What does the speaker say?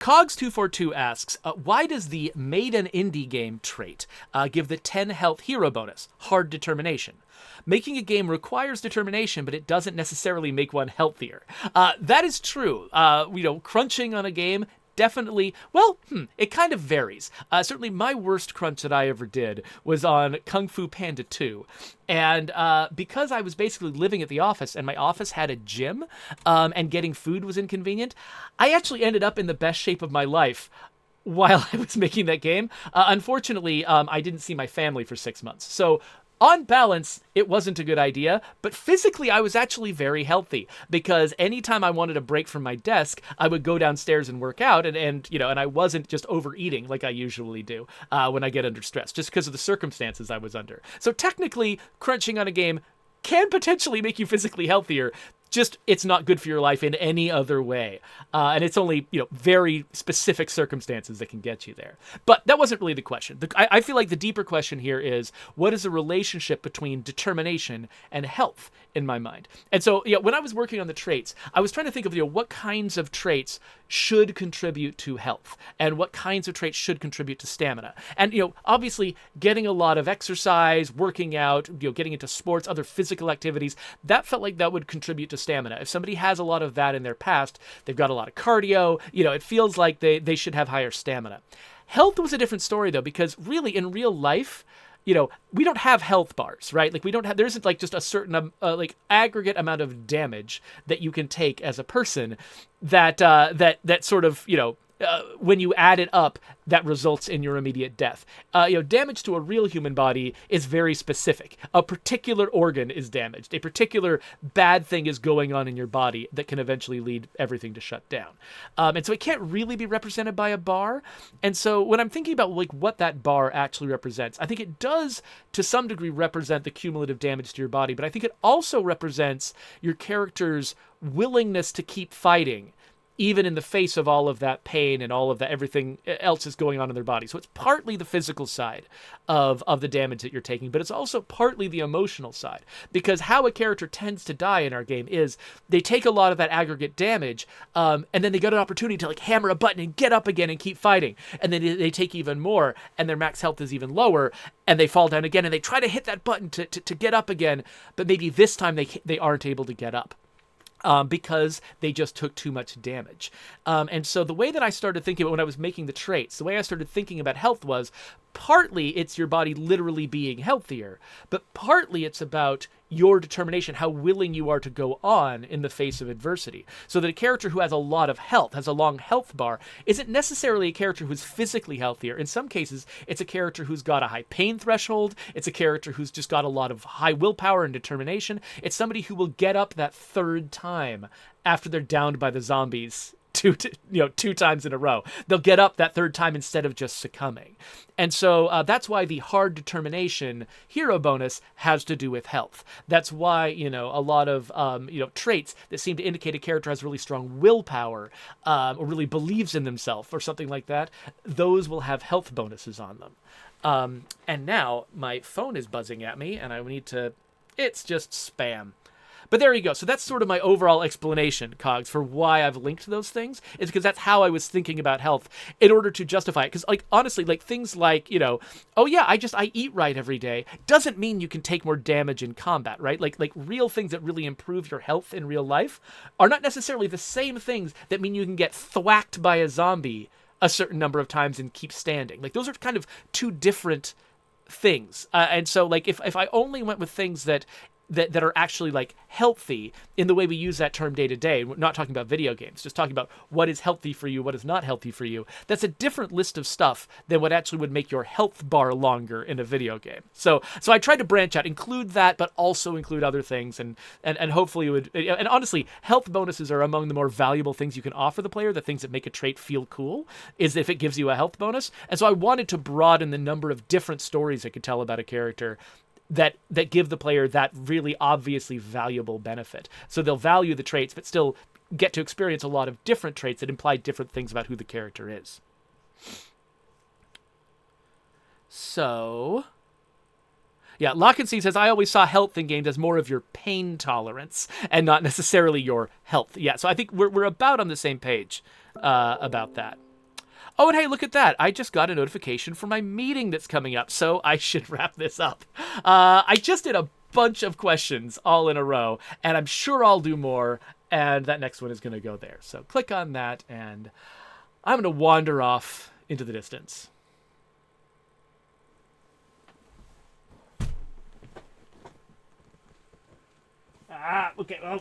Cogs242 asks, why does the made an indie game trait give the 10 health hero bonus? Hard determination. Making a game requires determination, but it doesn't necessarily make one healthier. That is true. Crunching on a game definitely, it kind of varies. Certainly my worst crunch that I ever did was on Kung Fu Panda 2. And because I was basically living at the office and my office had a gym and getting food was inconvenient, I actually ended up in the best shape of my life while I was making that game. Unfortunately, I didn't see my family for 6 months. So on balance, it wasn't a good idea, but physically I was actually very healthy because anytime I wanted a break from my desk, I would go downstairs and work out and I wasn't just overeating like I usually do when I get under stress, just because of the circumstances I was under. So technically, crunching on a game can potentially make you physically healthier. Just, it's not good for your life in any other way. And it's only, very specific circumstances that can get you there. But that wasn't really the question. I feel like the deeper question here is, what is the relationship between determination and health in my mind? And so, when I was working on the traits, I was trying to think of, what kinds of traits should contribute to health and what kinds of traits should contribute to stamina. And, obviously getting a lot of exercise, working out, getting into sports, other physical activities, that felt like that would contribute to stamina. If somebody has a lot of that in their past, they've got a lot of cardio, it feels like they should have higher stamina. Health was a different story though, because really in real life, we don't have health bars, right? Like there isn't like just a certain aggregate amount of damage that you can take as a person that sort of, when you add it up, that results in your immediate death. Damage to a real human body is very specific. A particular organ is damaged. A particular bad thing is going on in your body that can eventually lead everything to shut down. And so it can't really be represented by a bar. And so when I'm thinking about what that bar actually represents, I think it does to some degree represent the cumulative damage to your body, but I think it also represents your character's willingness to keep fighting, even in the face of all of that pain and all of that, everything else is going on in their body. So it's partly the physical side of the damage that you're taking, but it's also partly the emotional side. Because how a character tends to die in our game is they take a lot of that aggregate damage, and then they get an opportunity to hammer a button and get up again and keep fighting. And then they take even more, and their max health is even lower, and they fall down again, and they try to hit that button to get up again, but maybe this time they aren't able to get up. Because they just took too much damage. And so the way that I started thinking about when I was making the traits, the way I started thinking about health was partly it's your body literally being healthier, but partly it's about your determination, how willing you are to go on in the face of adversity. So that a character who has a lot of health, has a long health bar, isn't necessarily a character who's physically healthier. In some cases, it's a character who's got a high pain threshold. It's a character who's just got a lot of high willpower and determination. It's somebody who will get up that third time after they're downed by the zombies two times in a row. They'll get up that third time instead of just succumbing. And so that's why the hard determination hero bonus has to do with health. That's why, a lot of, traits that seem to indicate a character has really strong willpower or really believes in themselves or something like that, those will have health bonuses on them. And now my phone is buzzing at me and I need to, it's just spam. But there you go. So that's sort of my overall explanation, Cogs, for why I've linked those things. Is because that's how I was thinking about health in order to justify it. Because, honestly, things like, I eat right every day doesn't mean you can take more damage in combat, right? Like real things that really improve your health in real life are not necessarily the same things that mean you can get thwacked by a zombie a certain number of times and keep standing. Those are kind of two different things. And so, if I only went with things that are actually healthy in the way we use that term day to day. We're not talking about video games, just talking about what is healthy for you, what is not healthy for you. That's a different list of stuff than what actually would make your health bar longer in a video game. So I tried to branch out, include that, but also include other things, and hopefully it would. And honestly, health bonuses are among the more valuable things you can offer the player. The things that make a trait feel cool is if it gives you a health bonus. And so I wanted to broaden the number of different stories I could tell about a character that give the player that really obviously valuable benefit. So they'll value the traits, but still get to experience a lot of different traits that imply different things about who the character is. So, yeah, Lock and See says, I always saw health in games as more of your pain tolerance and not necessarily your health. Yeah, so I think we're about on the same page about that. Oh, and hey, look at that. I just got a notification for my meeting that's coming up, so I should wrap this up. I just did a bunch of questions all in a row, and I'm sure I'll do more, and that next one is going to go there. So click on that, and I'm going to wander off into the distance. Okay, well,